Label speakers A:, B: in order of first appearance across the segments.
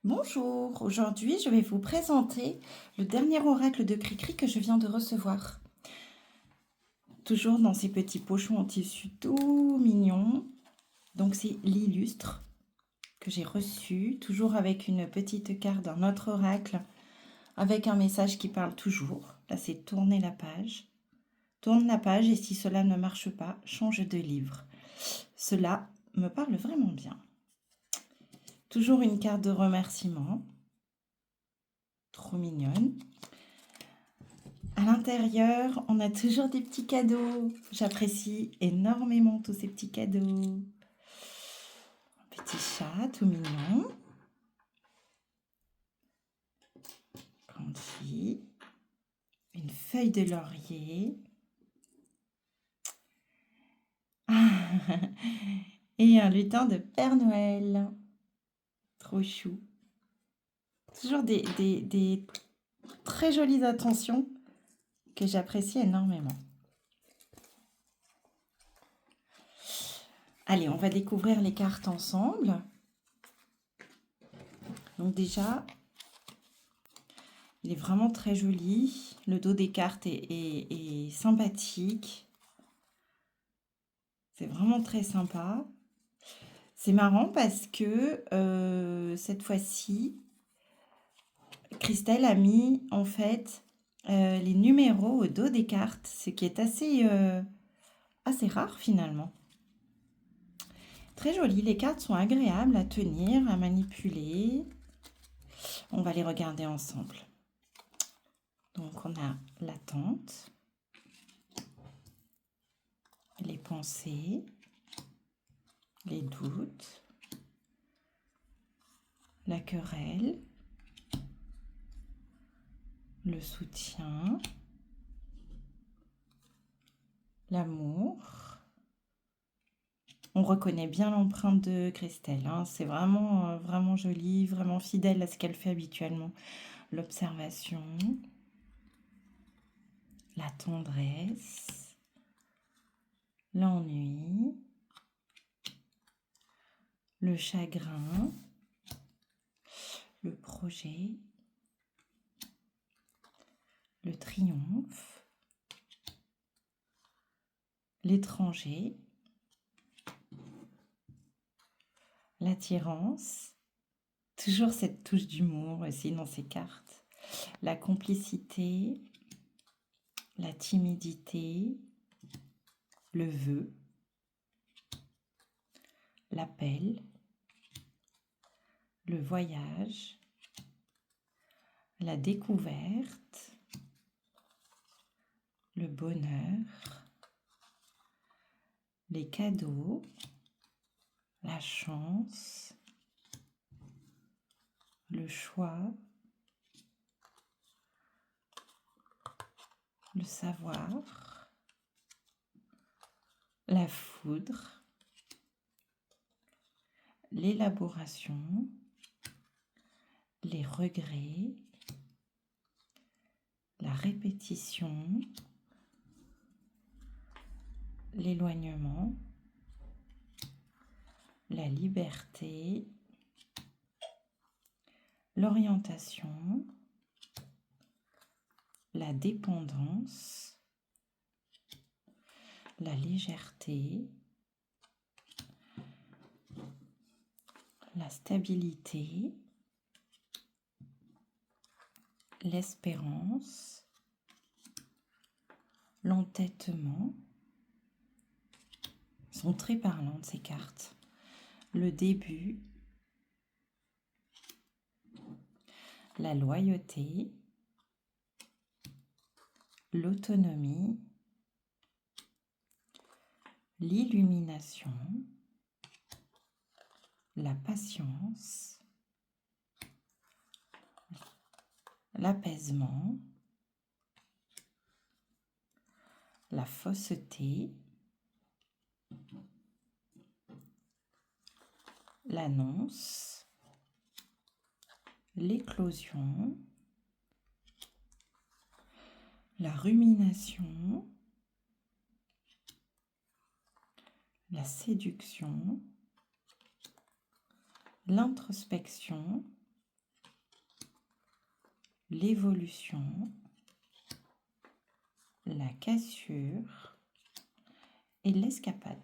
A: Bonjour, aujourd'hui je vais vous présenter le dernier oracle de Cricri que je viens de recevoir. Toujours dans ces petits pochons en tissu tout mignons. Donc c'est l'illustre que j'ai reçu, toujours avec une petite carte d'un autre oracle, avec un message qui parle toujours. Là c'est tourner la page. Tourne la page et si cela ne marche pas, change de livre. Cela me parle vraiment bien. Toujours une carte de remerciement. Trop mignonne. À l'intérieur, on a toujours des petits cadeaux. J'apprécie énormément tous ces petits cadeaux. Un petit chat tout mignon. Crunchy. Une feuille de laurier. Et un lutin de Père Noël. Trop chou. Toujours des très jolies attentions que j'apprécie énormément. Allez, on va découvrir les cartes ensemble. Donc déjà, il est vraiment très joli. Le dos des cartes est sympathique. C'est vraiment très sympa. C'est marrant parce que cette fois-ci, Christelle a mis en fait les numéros au dos des cartes, ce qui est assez rare finalement. Très joli, les cartes sont agréables à tenir, à manipuler. On va les regarder ensemble. Donc on a l'attente, les pensées, les doutes, la querelle, le soutien, l'amour. On reconnaît bien l'empreinte de Christelle, hein. C'est vraiment, vraiment joli, vraiment fidèle à ce qu'elle fait habituellement. L'observation, la tendresse, l'ennui, le chagrin, le projet, le triomphe, l'étranger, l'attirance, toujours cette touche d'humour aussi dans ces cartes, la complicité, la timidité, le vœu, l'appel, le voyage, la découverte, le bonheur, les cadeaux, la chance, le choix, le savoir, la foudre, l'élaboration, les regrets, la répétition, l'éloignement, la liberté, l'orientation, la dépendance, la légèreté, la stabilité, l'espérance, l'entêtement. Sont très parlantes ces cartes. Le début, la loyauté, l'autonomie, l'illumination, la patience, l'apaisement, la fausseté, l'annonce, l'éclosion, la rumination, la séduction, l'introspection, l'évolution, la cassure et l'escapade.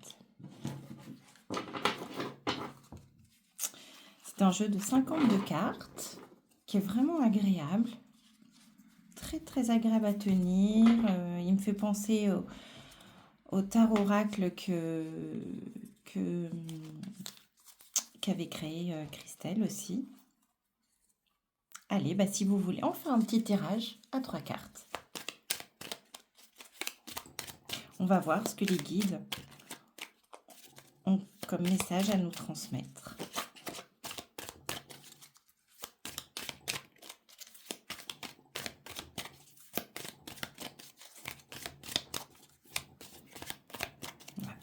A: C'est un jeu de 52 cartes qui est vraiment agréable, très agréable à tenir. Il me fait penser au tarot oracle qu'avait créé Christelle aussi. Allez, si vous voulez, on fait un petit tirage à 3 cartes. On va voir ce que les guides ont comme message à nous transmettre.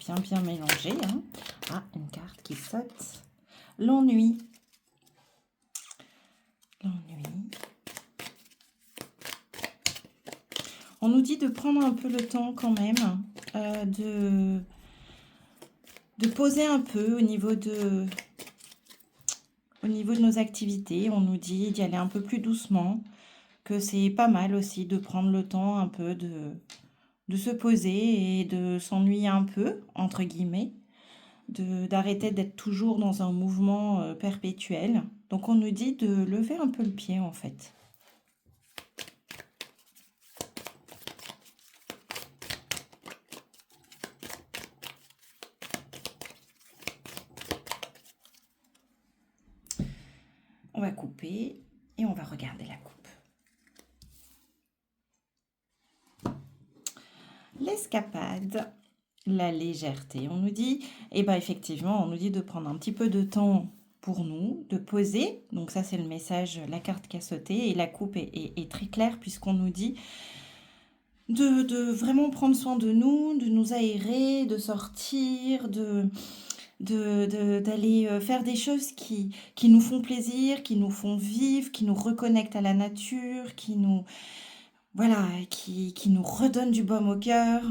A: On va bien mélanger. Hein. Ah, une carte qui saute. L'ennui. L'ennui. On nous dit de prendre un peu le temps quand même de poser un peu au niveau de nos activités. On nous dit d'y aller un peu plus doucement, que c'est pas mal aussi de prendre le temps un peu de se poser et de s'ennuyer un peu, entre guillemets, d'arrêter d'être toujours dans un mouvement perpétuel. Donc on nous dit de lever un peu le pied en fait. On va couper et on va regarder la coupe. L'escapade, la légèreté. On nous dit, effectivement, on nous dit de prendre un petit peu de temps pour nous, de poser. Donc ça, c'est le message, la carte qui a sauté. Et la coupe est très claire puisqu'on nous dit de vraiment prendre soin de nous aérer, de sortir, d'aller faire des choses qui nous font plaisir, qui nous font vivre, qui nous reconnectent à la nature, qui nous redonnent du baume au cœur,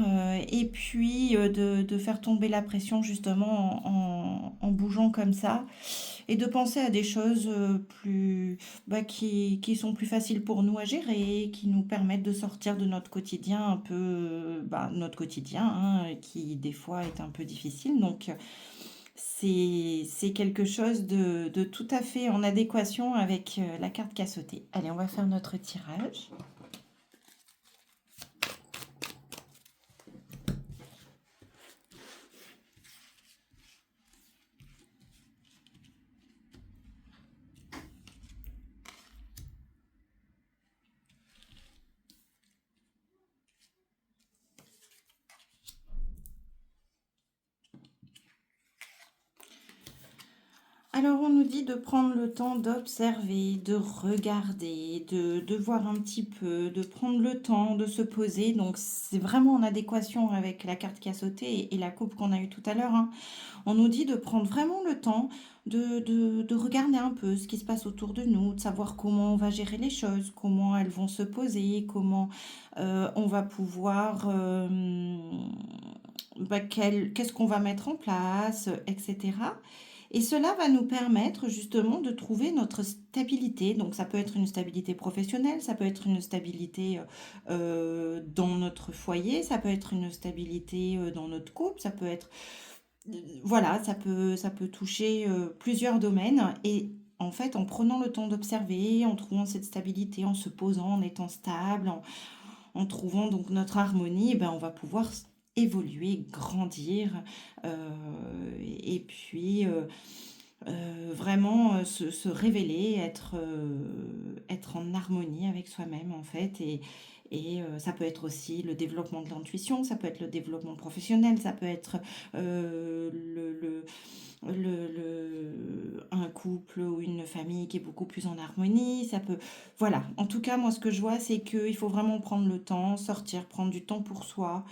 A: et puis de faire tomber la pression justement en bougeant comme ça, et de penser à des choses qui sont plus faciles pour nous à gérer, qui nous permettent de sortir de notre quotidien un peu, notre quotidien, hein, qui des fois est un peu difficile. Donc c'est quelque chose de tout à fait en adéquation avec la carte qui a sauté. Allez, on va faire notre tirage. Alors, on nous dit de prendre le temps d'observer, de regarder, de voir un petit peu, de prendre le temps de se poser. Donc, c'est vraiment en adéquation avec la carte qui a sauté et la coupe qu'on a eue tout à l'heure. Hein. On nous dit de prendre vraiment le temps de regarder un peu ce qui se passe autour de nous, de savoir comment on va gérer les choses, comment elles vont se poser, comment on va pouvoir... qu'est-ce qu'on va mettre en place, etc. Et cela va nous permettre justement de trouver notre stabilité. Donc ça peut être une stabilité professionnelle, ça peut être une stabilité dans notre foyer, ça peut être une stabilité dans notre couple, ça peut être... Voilà, ça peut toucher plusieurs domaines. Et en fait, en prenant le temps d'observer, en trouvant cette stabilité, en se posant, en étant stable, en trouvant donc notre harmonie, on va pouvoir évoluer, grandir, et puis vraiment se révéler, être en harmonie avec soi-même en fait. Et ça peut être aussi le développement de l'intuition, ça peut être le développement professionnel, ça peut être un couple ou une famille qui est beaucoup plus en harmonie. Ça peut... Voilà, en tout cas, moi, ce que je vois, c'est qu'il faut vraiment prendre le temps, sortir, prendre du temps pour soi,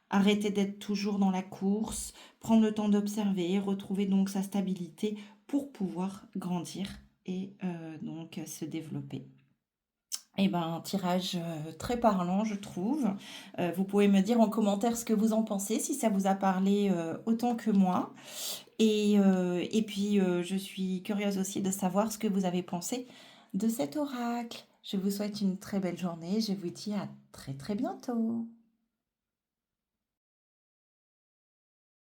A: arrêter d'être toujours dans la course, prendre le temps d'observer, retrouver donc sa stabilité pour pouvoir grandir et donc se développer. Un tirage très parlant, je trouve. Vous pouvez me dire en commentaire ce que vous en pensez, si ça vous a parlé autant que moi. Et puis, je suis curieuse aussi de savoir ce que vous avez pensé de cet oracle. Je vous souhaite une très belle journée. Je vous dis à très très bientôt.